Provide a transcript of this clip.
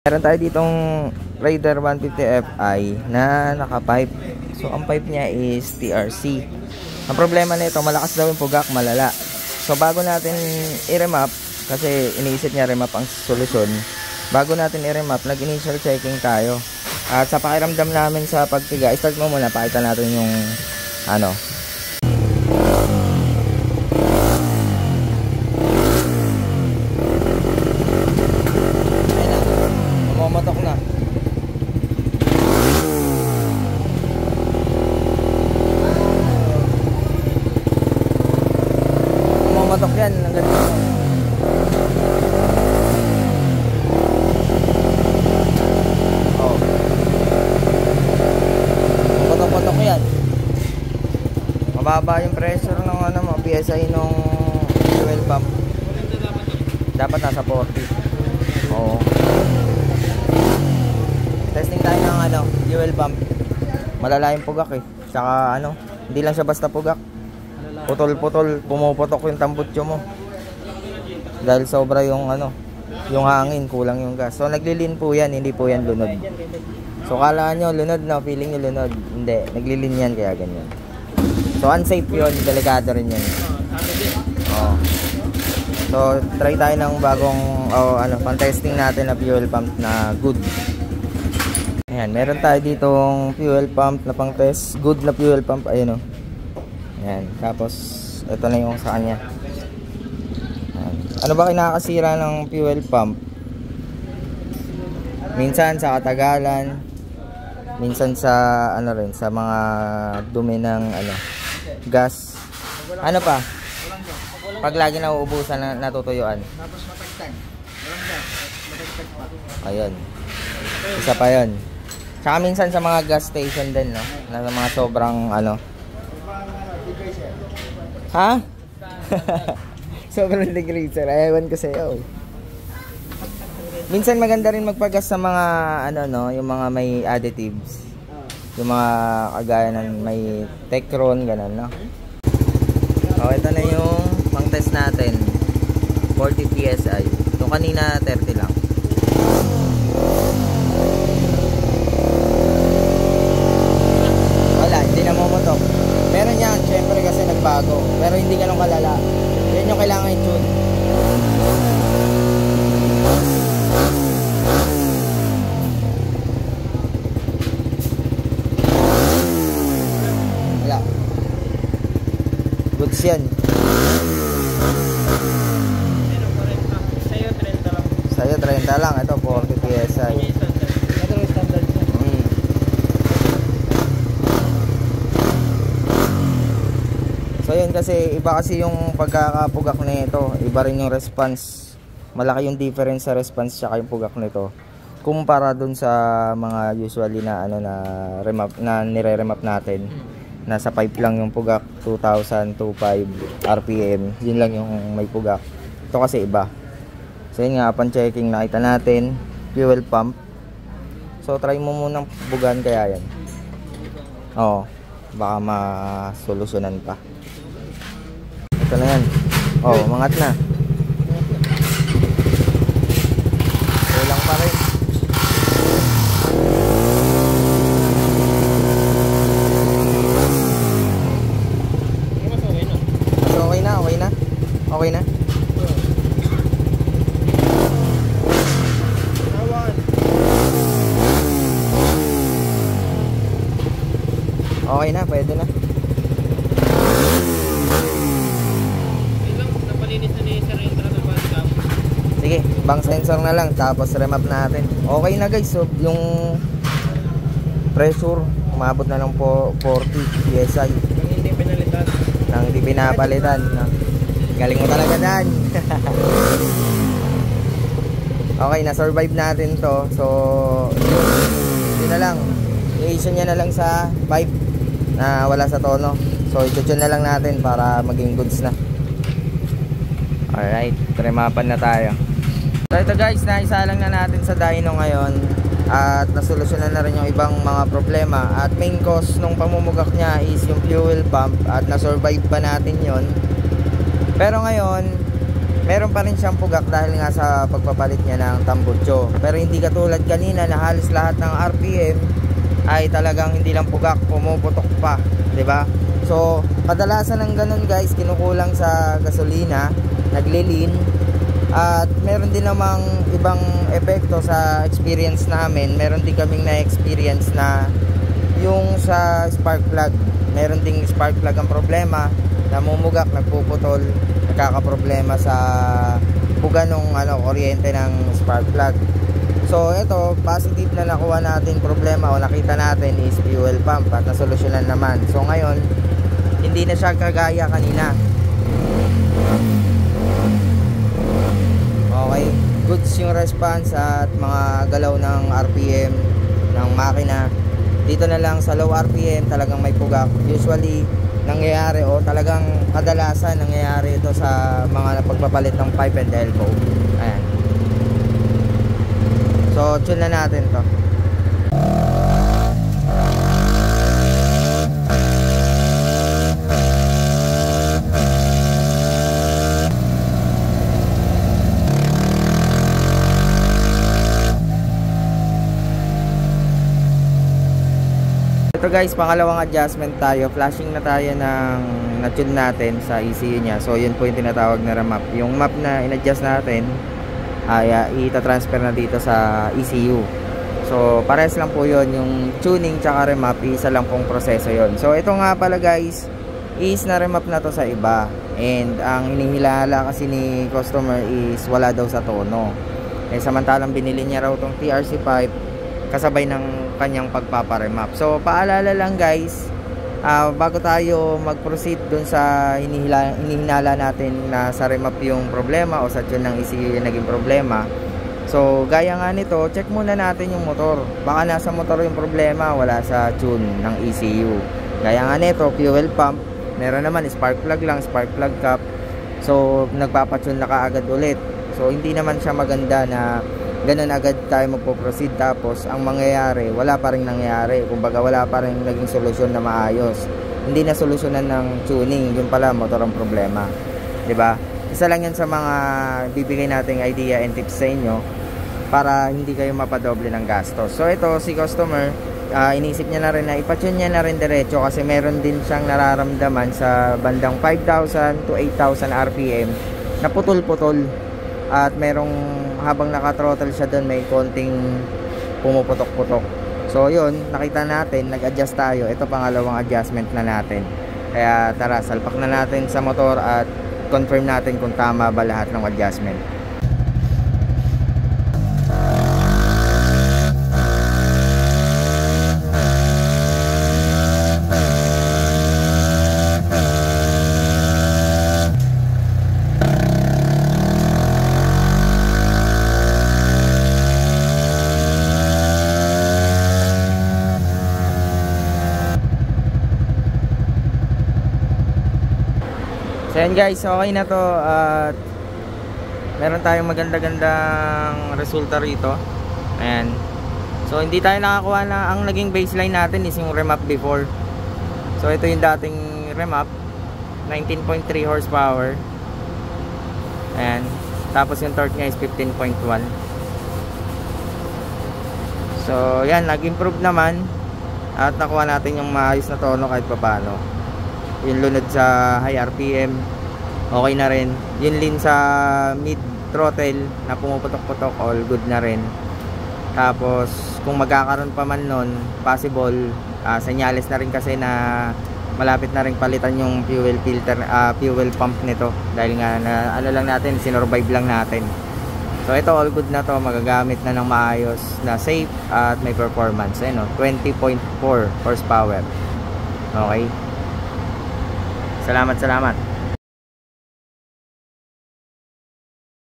Meron tayo ditong Raider 150 Fi na naka-pipe. So ang pipe niya is TRC. Ang problema nito, malakas daw yung pugak, malala. So bago natin i-remap, kasi iniisip niya remap ang solusyon, bago natin i-remap, nag-initial checking tayo. At sa pakiramdam namin sa pagtiga, start mo muna, pakita natin yung ano. Matok na. Matok yan ng ganito. Oh. Matok-matok yan. Mababa yung pressure ng ano mo, PSI nung fuel pump. Dapat nasa 40. Oo. Testing tayo ng ano, fuel pump. Malala yung pugak eh. Tsaka ano, hindi lang siya basta pugak. Putol-putol, pumuputok yung tambutso mo. Dahil sobra yung ano, yung hangin, kulang yung gas. So naglilin po yan, hindi po yan lunod. So kala nyo lunod na, feeling nyo lunod. Hindi, naglilin yan kaya ganyan. So unsafe yun, delikado rin yan. Oh. So try tayo ng bagong pang-testing natin na fuel pump na good. Ayan, meron tayo ditong fuel pump na pang test. Good na fuel pump, ayun o. Ayan, tapos ito na yung sa kanya. Ayan. Ano ba kinakasira ng fuel pump? Minsan sa katagalan, minsan sa ano rin, sa mga dumi ng ano, gas. Ano pa? Pag lagi nauubusan, natutuyuan. Tapos matagtag. Walang gas, matagtag pa. Ayun. Isa pa yun. Tsaka minsan sa mga gas station din, no? Na mga sobrang, ano. Ha? Sobrang degreaser. Ewan ko sa'yo. Minsan maganda rin magpagas sa mga, ano, no? Yung mga may additives. Yung mga kagaya ng may Tecron, gano'n, no? O, ito na yung pang-test natin. 40 PSI. Ito kanina 30 lang. Hindi na mumutok. Meron yan, syempre kasi nagbago. Pero hindi ganun kalala. Yan yung kailangan i-tune. Wala. Goods yan. Sa'yo 30 lang. Sa'yo 30 lang. Ito 40 PSI. So yun, kasi iba kasi yung pagkakapugak nito, iba rin yung response. Malaki yung difference sa response tsaka yung pugak nito kumpara dun sa mga usually na ano na remap, na nire-remap natin. Nasa pipe lang yung pugak, 2000, 25 RPM. Yun lang yung may pugak. Ito kasi iba. So yun nga, upon checking nakita natin fuel pump. So try mo munang bugan kaya yan. Oo, baka masolusyonan pa. Ito na yan. Oh, mangat na. Kulang pa rin. Mas okay na, okay na. Okay na. Okay na, pwede na. Sige, bang sensor na lang tapos remap natin. Okay na guys, so yung pressure umabot na lang po 40 PSI. Nang hindi pinalitan. Nang hindi pinapalitan, no? Galing mo talaga Dan. Okay, na-survive natin to. So, yun na lang. I-issue niya na lang sa pipe na wala sa tono. So, i-tune na lang natin para maging goods na. Alright, remapan na tayo. So ito guys, naisa lang na natin sa dyno ngayon at nasolusyonan na rin yung ibang mga problema. At main cause nung pamumugak niya is yung fuel pump at na-survive pa natin yon. Pero ngayon, meron pa rin siyang pugak dahil nga sa pagpapalit niya ng tambutso. Pero hindi katulad kanina na halos lahat ng RPM ay talagang hindi lang pugak, pumuputok pa, 'di ba? So, kadalasan ng ganun guys, kinukulang sa gasolina, naglilin, at meron din namang ibang epekto sa experience namin. Meron din kaming na-experience na yung sa spark plug. Meron ding spark plug ang problema, namumugak, nagpuputol, nagkakaproblema sa puga nung kuryente ng spark plug. So ito, positive na nakuha natin problema o nakita natin is fuel pump at nasolusyonan naman. So ngayon, hindi na siya kagaya kanina. Okay, goods yung response at mga galaw ng RPM ng makina. Dito na lang sa low RPM talagang may pugak. Usually nangyayari o talagang kadalasan nangyayari ito sa mga pagpapalit ng pipe and elbow. Ayan. So tune na natin to. Ito guys, pangalawang adjustment tayo. Flashing na tayo ng na-tune natin sa ECU nya. So yun po yung tinatawag na remap. Yung map na in-adjust natin ay ita-transfer na dito sa ECU. So pares lang po yun. Yung tuning tsaka remap, isa lang pong proseso yun. So ito nga pala guys, is na remap na to sa iba. And ang hinihilala kasi ni customer is wala daw sa tono. Samantalang binili niya raw tong TRC pipe kasabay ng kanyang pagpaparemap. So paalala lang guys, bago tayo mag-proceed dun sa hinihinala natin na sa remap yung problema o sa tune ng ECU yung naging problema. So gaya nga nito, check muna natin yung motor. Baka nasa motor yung problema, wala sa tune ng ECU. Gaya nga nito, fuel pump, meron naman spark plug lang, spark plug cap. So nagpapatune na kaagad ulit. So hindi naman siya maganda na ganun agad tayo magpo-proceed tapos ang mangyayari wala pa rin nangyayari, kumbaga wala pa rin naging solusyon na maayos, hindi na solusyonan ng tuning, yun pala motor ang problema, 'di ba? Isa lang yan sa mga bibigay nating idea and tips sa inyo para hindi kayo mapadoble ng gastos. So ito si customer, inisip niya na rin na ipatune niya na rin diretso kasi meron din siyang nararamdaman sa bandang 5,000 to 8,000 RPM na putol-putol at merong habang naka-throttle siya doon may konting pumuputok-putok. So yun, nakita natin, nag-adjust tayo. Ito pangalawang adjustment na natin. Kaya tara, salpak na natin sa motor at confirm natin kung tama ba lahat ng adjustment. So yan guys, okay na to at meron tayong maganda-gandang resulta rito. Ayan. So hindi tayo nakakuha na, ang naging baseline natin is yung remap before. So ito yung dating remap, 19.3 horsepower. Ayan. Tapos yung torque niya is 15.1. So yan, nag-improve naman at nakuha natin yung maayos na tono kahit papaano. Yung lunod sa high RPM okay na rin. Yung lean sa mid throttle na pumuputok-putok, all good na rin. Tapos kung magkakaroon pa man nun, possible, senyales na rin kasi na malapit na rin palitan yung fuel filter, fuel pump nito dahil nga na, ano lang natin, sinurvive lang natin. So ito all good na to, magagamit na ng maayos na safe at may performance. Ayun, 20.4 horsepower. Okay, salamat.